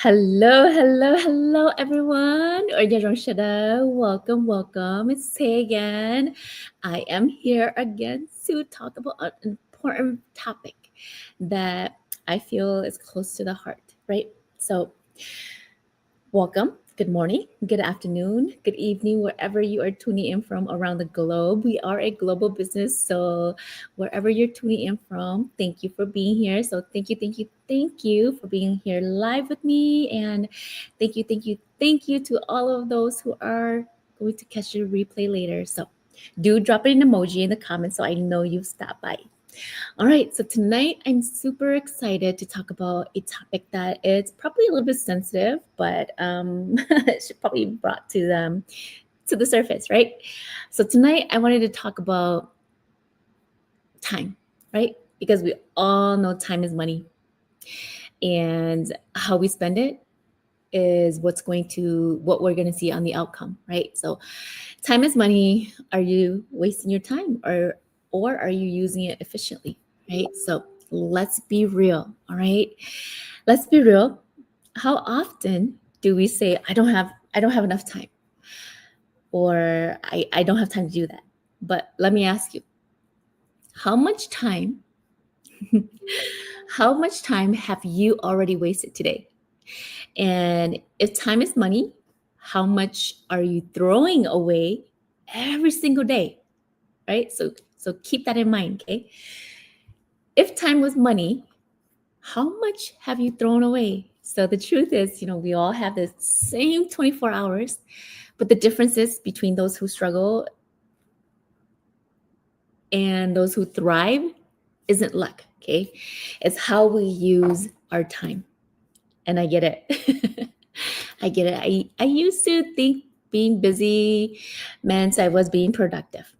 Hello, everyone. Welcome. It's Tay again. I am here again to talk about an important topic that I feel is close to the heart, right? So, welcome. Good morning, good afternoon, good evening, wherever you are tuning in from around the globe. We are a global business, so wherever you're tuning in from, thank you for being here. So, thank you for being here live with me. And thank you to all of those who are going to catch the replay later. So, do drop an emoji in the comments so I know you've stopped by. All right, so tonight I'm super excited to talk about a topic that is probably a little bit sensitive, but it should probably be brought to the surface, right? So tonight I wanted to talk about time, right? Because we all know time is money, and how we spend it is what we're going to see on the outcome, right? So time is money. Are you wasting your time, or are you using it efficiently, right? So let's be real. All right, let's be real. How often do we say I don't have enough time, or I don't have time to do that? But let me ask you, how much time how much time have you already wasted today? And if time is money, how much are you throwing away every single day? Right? So keep that in mind, okay? If time was money, how much have you thrown away? So the truth is, we all have the same 24 hours, but the difference is between those who struggle and those who thrive isn't luck, okay? It's how we use our time. And I get it. I get it. I used to think being busy meant I was being productive,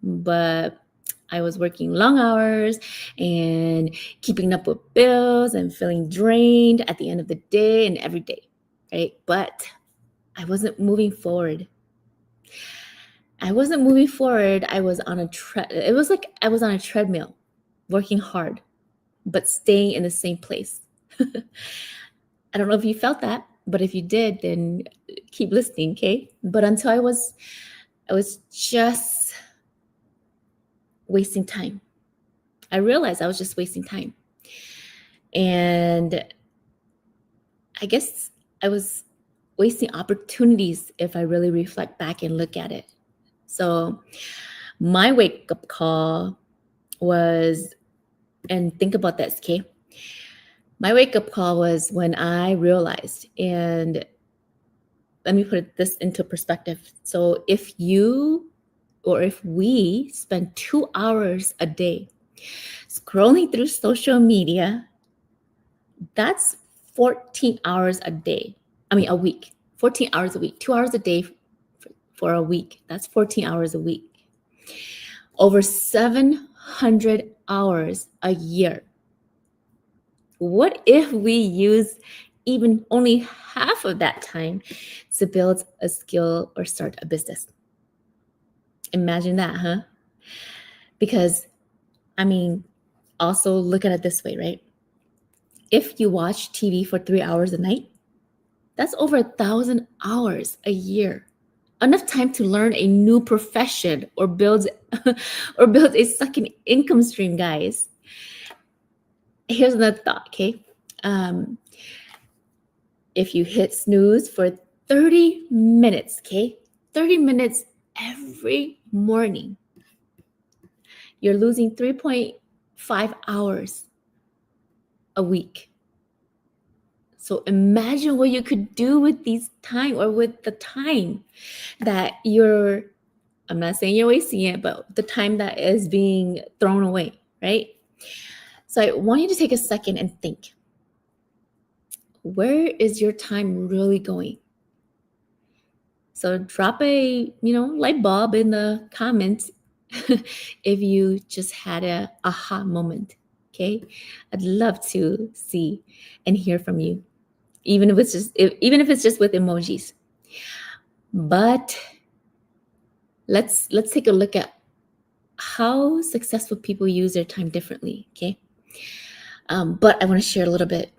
but I was working long hours and keeping up with bills and feeling drained at the end of the day and every day, right? But I wasn't moving forward. I wasn't moving forward. I was on it was like I was on a treadmill, working hard, but staying in the same place. I don't know if you felt that, but if you did, then keep listening, okay? But until I was just wasting time. I realized I was just wasting time. And I guess I was wasting opportunities if I really reflect back and look at it. So my wake-up call was, and think about this, okay? My wake-up call was when I realized, and let me put this into perspective. So if we spend 2 hours a day scrolling through social media, that's 14 hours a day. A week. 14 hours a week. 2 hours a day for a week. That's 14 hours a week. Over 700 hours a year. What if we use even only half of that time to build a skill or start a business? Imagine that, huh? Because, also look at it this way, right? If you watch TV for 3 hours a night, that's over 1,000 hours a year. Enough time to learn a new profession or build a second income stream, guys. Here's another thought, okay? If you hit snooze for 30 minutes, okay? 30 minutes every morning, you're losing 3.5 hours a week. So imagine what you could do with the time that I'm not saying you're wasting it, but the time that is being thrown away, right? So I want you to take a second and think, where is your time really going? So drop a, light bulb in the comments if you just had a aha moment, okay? I'd love to see and hear from you, even if it's just with emojis. But let's take a look at how successful people use their time differently, okay? But I want to share a little bit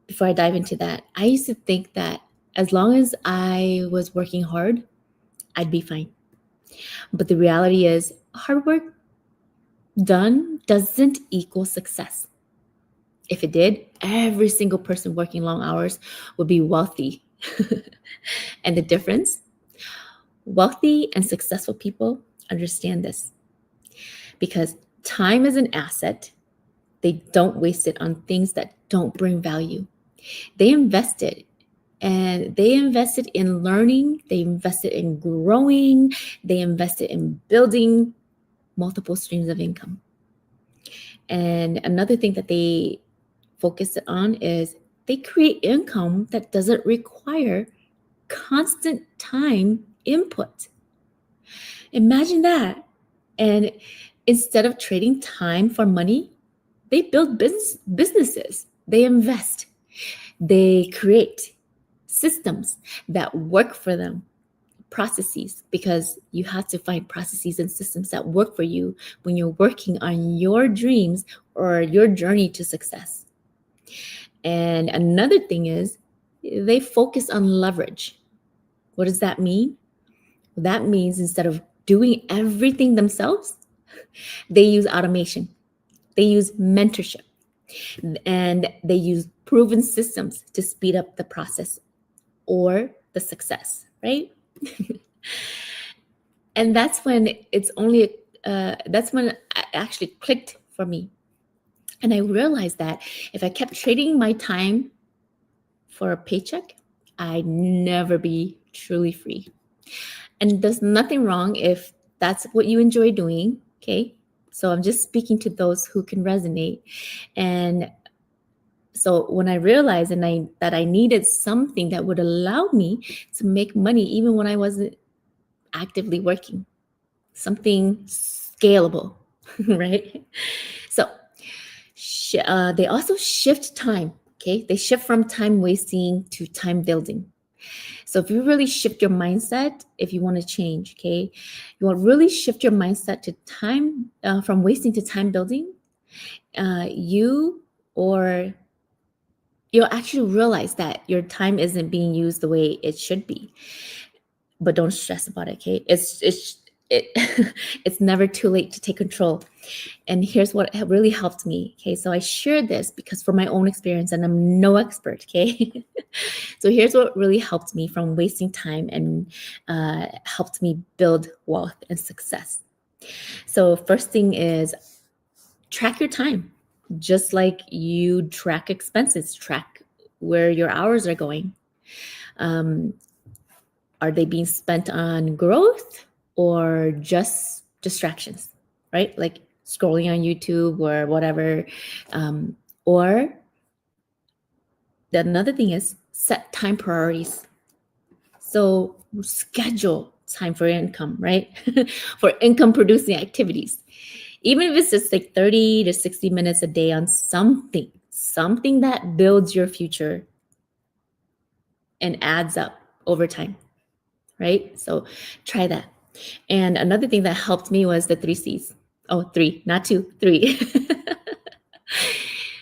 before I dive into that, I used to think that as long as I was working hard, I'd be fine. But the reality is, hard work done doesn't equal success. If it did, every single person working long hours would be wealthy. And the difference? Wealthy and successful people understand this because time is an asset. They don't waste it on things that don't bring value. They invested and they invested in learning, they invested in growing, they invested in building multiple streams of income. And another thing that they focus on is they create income that doesn't require constant time input. Imagine that. And instead of trading time for money, they build businesses, they invest, they create systems that work for them, processes, because you have to find processes and systems that work for you when you're working on your dreams or your journey to success. And another thing is they focus on leverage. What does that mean? That means instead of doing everything themselves, they use automation, they use mentorship, and they use proven systems to speed up the process or the success, right? And that's when that's when it actually clicked for me. And I realized that if I kept trading my time for a paycheck, I'd never be truly free. And there's nothing wrong if that's what you enjoy doing, okay? So I'm just speaking to those who can resonate. And so when I realized that I needed something that would allow me to make money even when I wasn't actively working, something scalable, right? So they also shift time, okay? They shift from time wasting to time building. So if you really shift your mindset, if you want to change, okay, you want to really shift your mindset to time, from wasting to time building, you'll actually realize that your time isn't being used the way it should be. But don't stress about it, okay? It's never too late to take control. And here's what really helped me, okay? So I shared this because for my own experience, and I'm no expert, okay? So here's what really helped me from wasting time and helped me build wealth and success. So first thing is track your time, just like you track expenses, track where your hours are going. Are they being spent on growth or just distractions, right? Like scrolling on YouTube or whatever. Or another thing is set time priorities. So schedule time for income, right? For income producing activities. Even if it's just like 30 to 60 minutes a day on something that builds your future and adds up over time, right? So try that. And another thing that helped me was the 3 C's. Oh, 3, not 2, 3.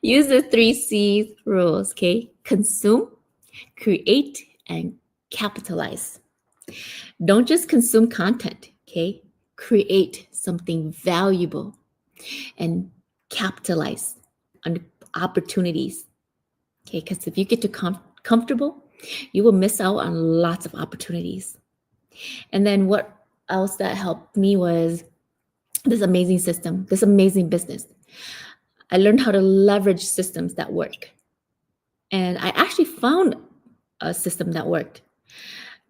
Use the 3 C's rules, okay? Consume, create, and capitalize. Don't just consume content, okay? Create something valuable and capitalize on opportunities, okay? Because if you get too comfortable, you will miss out on lots of opportunities. And then what else that helped me was this amazing system, this amazing business. I learned how to leverage systems that work. And I actually found a system that worked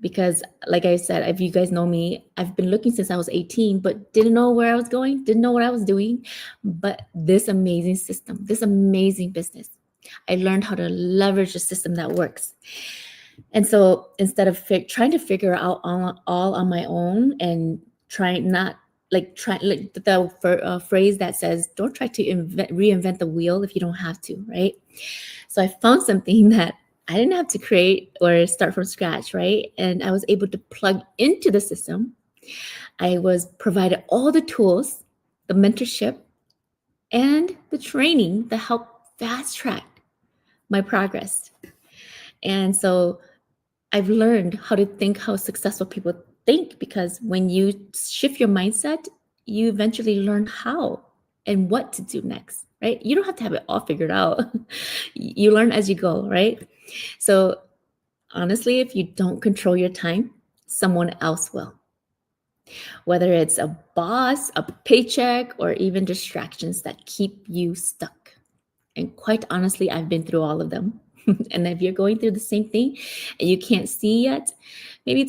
because, like I said, if you guys know me, I've been looking since I was 18, but didn't know where I was going, didn't know what I was doing. But this amazing system, this amazing business, I learned how to leverage a system that works. And so instead of trying to figure out all on my own and the phrase that says, don't try to reinvent the wheel if you don't have to, right? So I found something that I didn't have to create or start from scratch, right? And I was able to plug into the system. I was provided all the tools, the mentorship, and the training that helped fast track my progress. And so I've learned how to think how successful people think, because when you shift your mindset, you eventually learn how and what to do next, right? You don't have to have it all figured out. You learn as you go, right? So honestly, if you don't control your time, someone else will. Whether it's a boss, a paycheck, or even distractions that keep you stuck. And quite honestly, I've been through all of them. And if you're going through the same thing and you can't see yet, maybe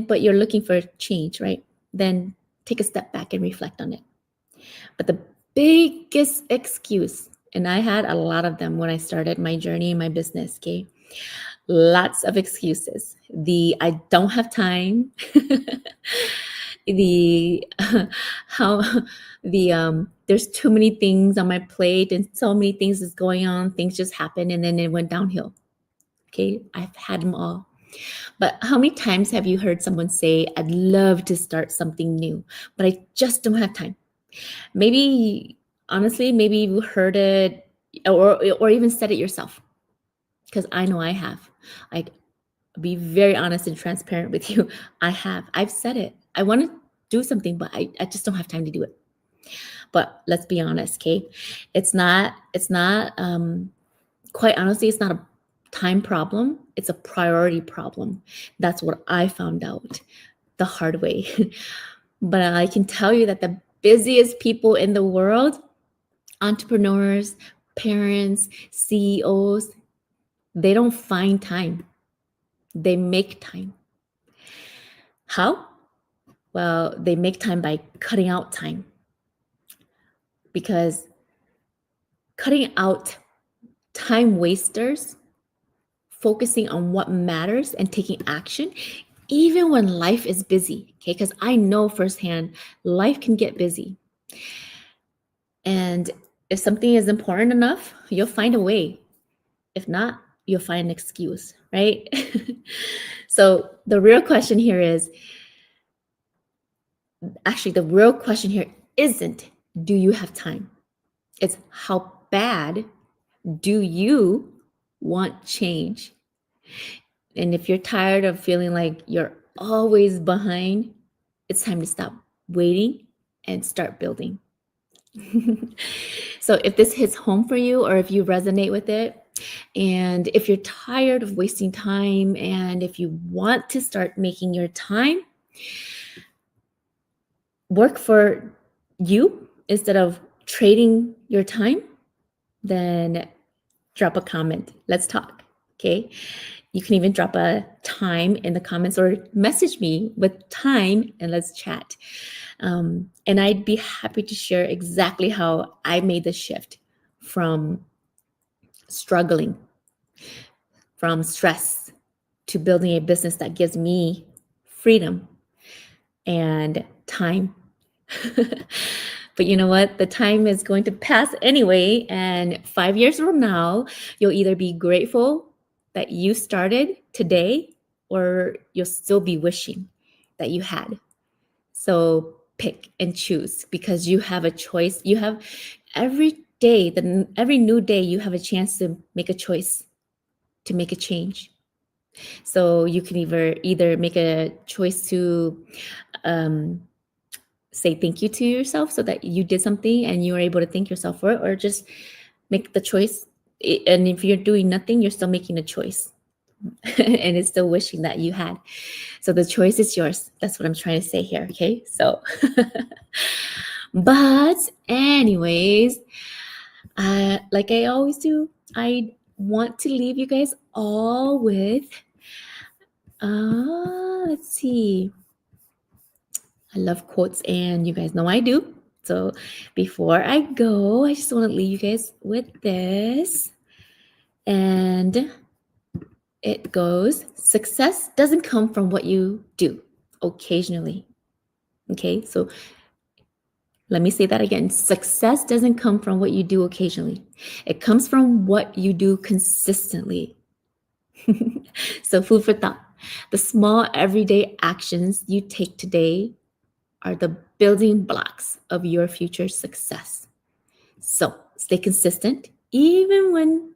but you're looking for change, right? Then take a step back and reflect on it. But the biggest excuse, and I had a lot of them when I started my journey in my business, okay? Lots of excuses. The I don't have time, the how there's too many things on my plate and so many things is going on, things just happen and then it went downhill. Okay, I've had them all. But how many times have you heard someone say, I'd love to start something new, but I just don't have time? Maybe, honestly, maybe you heard it or even said it yourself, because I know I have. Like, be very honest and transparent with you. I've said it. I want to do something, but I just don't have time to do it. But let's be honest, okay? It's not, quite honestly, it's not a time problem. It's a priority problem. That's what I found out the hard way. But I can tell you that the busiest people in the world, entrepreneurs, parents, CEOs, they don't find time. They make time. How? Well, they make time by cutting out time. Because cutting out time wasters, focusing on what matters and taking action, even when life is busy, okay? Because I know firsthand, life can get busy. And if something is important enough, you'll find a way. If not, you'll find an excuse, right? So the real question here is, actually, the real question here isn't, do you have time? It's how bad do you want change? And if you're tired of feeling like you're always behind, it's time to stop waiting and start building. So if this hits home for you, or if you resonate with it, and if you're tired of wasting time, and if you want to start making your time work for you instead of trading your time, then drop a comment. Let's talk, okay? You can even drop a time in the comments or message me with time and let's chat. And I'd be happy to share exactly how I made the shift from struggling, from stress, to building a business that gives me freedom and time. But you know what? The time is going to pass anyway. And 5 years from now, you'll either be grateful that you started today, or you'll still be wishing that you had. So pick and choose, because you have a choice. You have every day, every new day, you have a chance to make a choice, to make a change. So you can either make a choice to say thank you to yourself, so that you did something and you were able to thank yourself for it, or just make the choice. And if you're doing nothing, you're still making a choice. And it's still wishing that you had. So the choice is yours. That's what I'm trying to say here. Okay. So, but anyways, like I always do, I want to leave you guys all with, let's see. I love quotes, and you guys know I do. So before I go, I just want to leave you guys with this. And it goes, success doesn't come from what you do occasionally. Okay, so let me say that again. Success doesn't come from what you do occasionally. It comes from what you do consistently. So food for thought. The small everyday actions you take today are the building blocks of your future success. So stay consistent, even when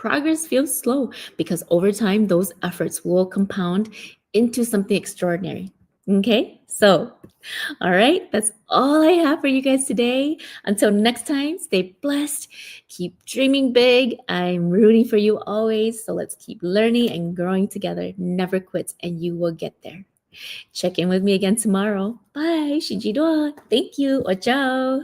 progress feels slow because over time, those efforts will compound into something extraordinary. Okay, so all right, that's all I have for you guys today. Until next time, stay blessed, keep dreaming big. I'm rooting for you always. So let's keep learning and growing together. Never quit, and you will get there. Check in with me again tomorrow. Bye. Thank you. Or ciao.